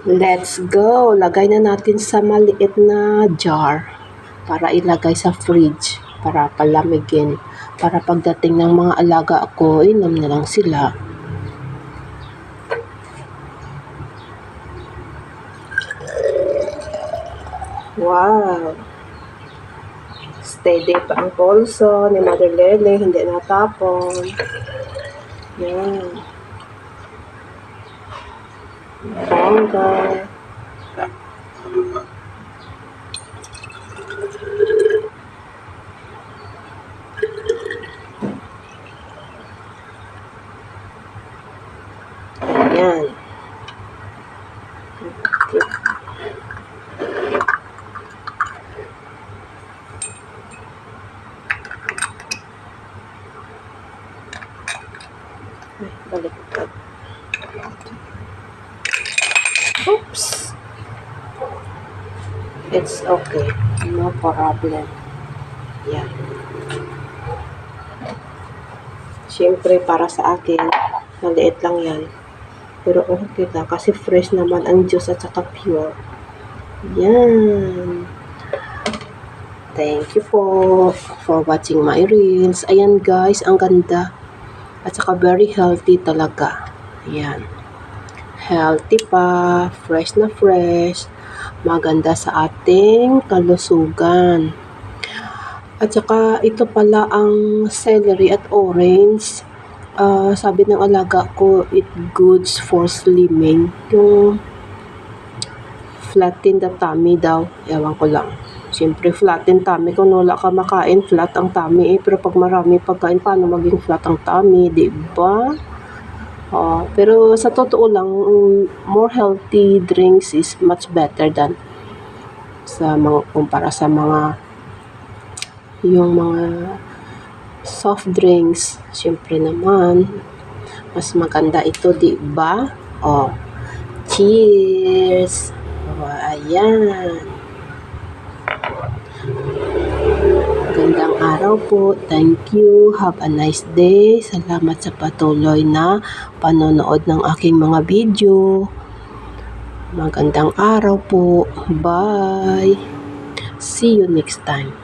Let's go! Lagay na natin sa maliit na jar para ilagay sa fridge para palamigin. Para pagdating ng mga alaga ko, inom na lang sila. Wow! Steady pa ang pulso ni Mother Lele, hindi natapon. Yan. Bongga. Yan. Baliktad. Oops. It's okay. No problem. Yan. Siyempre, para sa akin, maliit lang yan. Pero okay na kasi fresh naman ang juice at saka pure. Yan. Thank you for watching my reels. Ayan guys, ang ganda. At saka very healthy talaga. Ayan. Healthy pa, fresh na fresh. Maganda sa ating kalusugan. At saka ito pala ang celery at orange. Sabi ng alaga ko, it goods for slimming. Yung flatten the tummy daw. Ewan ko lang. Siyempre, flatten tummy. Kung wala ka makain, flat ang tummy. Pero pag marami pagkain, paano maging flat ang tummy? Diba? Pero sa totoo lang, more healthy drinks is much better than kumpara sa yung mga soft drinks. Siyempre naman, mas maganda ito, diba? Cheers! Ayan. Magandang araw po. Thank you. Have a nice day. Salamat sa patuloy na panonood ng aking mga video. Magandang araw po. Bye. See you next time.